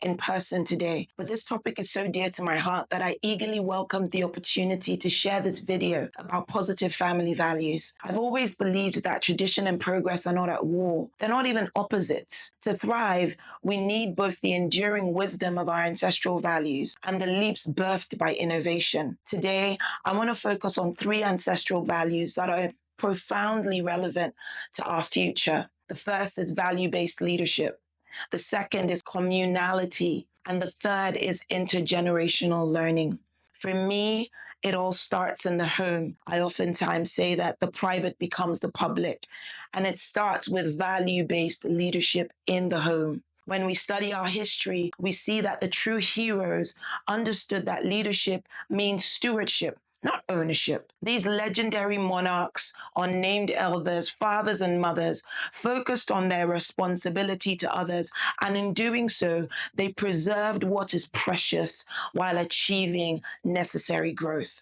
in person today, but this topic is so dear to my heart that I eagerly welcomed the opportunity to share this video about positive family values. I've always believed that tradition and progress are not at war. They're not even opposites. To thrive, we need both the enduring wisdom of our ancestral values and the leaps birthed by innovation. Today, I want to focus on three ancestral values that are profoundly relevant to our future. The first is value-based leadership. The second is communality. And the third is intergenerational learning. For me, it all starts in the home. I oftentimes say that the private becomes the public, and it starts with value-based leadership in the home. When we study our history, we see that the true heroes understood that leadership means stewardship, not ownership. These legendary monarchs, unnamed elders, fathers and mothers, focused on their responsibility to others, and in doing so, they preserved what is precious while achieving necessary growth.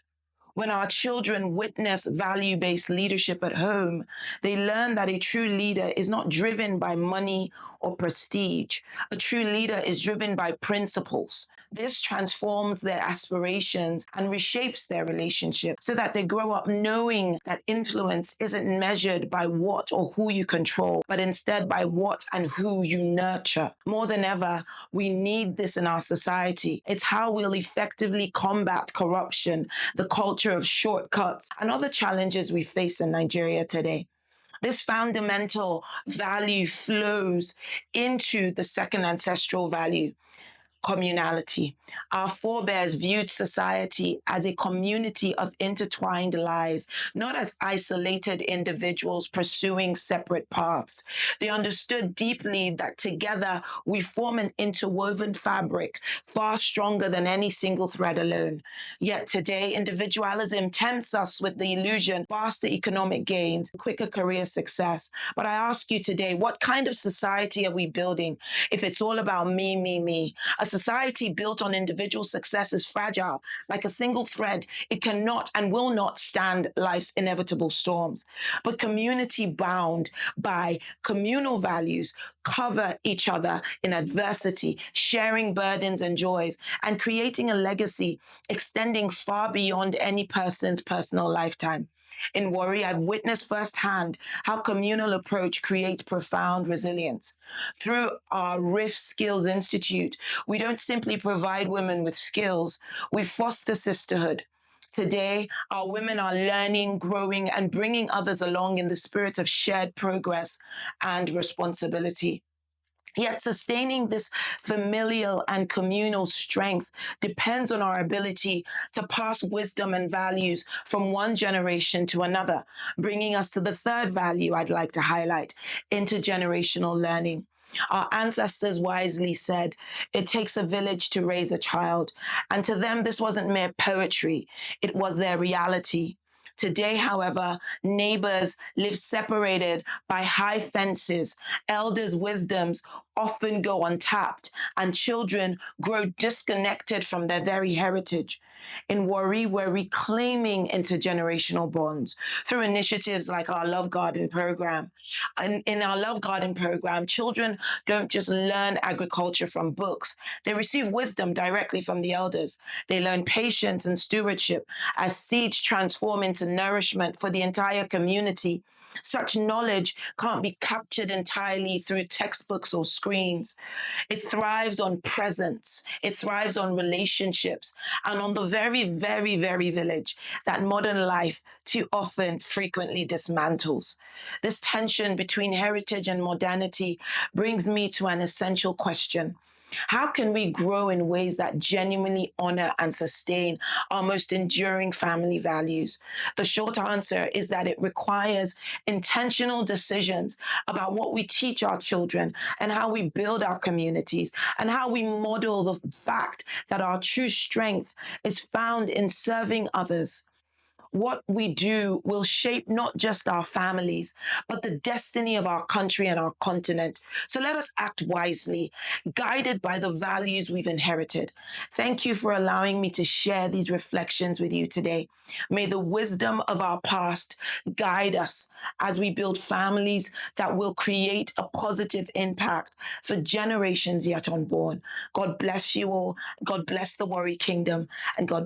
When our children witness value-based leadership at home, they learn that a true leader is not driven by money or prestige. A true leader is driven by principles. This transforms their aspirations and reshapes their relationship so that they grow up knowing that influence isn't measured by what or who you control, but instead by what and who you nurture. More than ever, we need this in our society. It's how we'll effectively combat corruption, the culture of shortcuts, and other challenges we face in Nigeria today. This fundamental value flows into the second ancestral value, communality. Our forebears viewed society as a community of intertwined lives, not as isolated individuals pursuing separate paths. They understood deeply that together we form an interwoven fabric far stronger than any single thread alone. Yet today, individualism tempts us with the illusion of faster economic gains, quicker career success. But I ask you today, what kind of society are we building if it's all about me, me, me? A society built on individual success is fragile. Like a single thread, it cannot and will not stand life's inevitable storms. But community bound by communal values cover each other in adversity, sharing burdens and joys, and creating a legacy extending far beyond any person's personal lifetime. In Warri, I've witnessed firsthand how communal approach creates profound resilience. Through our RIF Skills Institute, we don't simply provide women with skills, we foster sisterhood. Today, our women are learning, growing, and bringing others along in the spirit of shared progress and responsibility. Yet sustaining this familial and communal strength depends on our ability to pass wisdom and values from one generation to another, bringing us to the third value I'd like to highlight, intergenerational learning. Our ancestors wisely said, it takes a village to raise a child. And to them, this wasn't mere poetry, it was their reality. Today, however, neighbors live separated by high fences. Elders' wisdoms often go untapped, and children grow disconnected from their very heritage. In Warri, we're reclaiming intergenerational bonds through initiatives like our Love Garden program. And in our Love Garden program, children don't just learn agriculture from books. They receive wisdom directly from the elders. They learn patience and stewardship as seeds transform into nourishment for the entire community. Such knowledge can't be captured entirely through textbooks or screens. It thrives on presence. It thrives on relationships and on the very, very, very village that modern life too often frequently dismantles. This tension between heritage and modernity brings me to an essential question. How can we grow in ways that genuinely honor and sustain our most enduring family values? The short answer is that it requires intentional decisions about what we teach our children and how we build our communities and how we model the fact that our true strength is found in serving others. what we do will shape not just our families, but the destiny of our country and our continent. So let us act wisely, guided by the values we've inherited. Thank you for allowing me to share these reflections with you today. May the wisdom of our past guide us as we build families that will create a positive impact for generations yet unborn. God bless you all. God bless the Warrior Kingdom, and God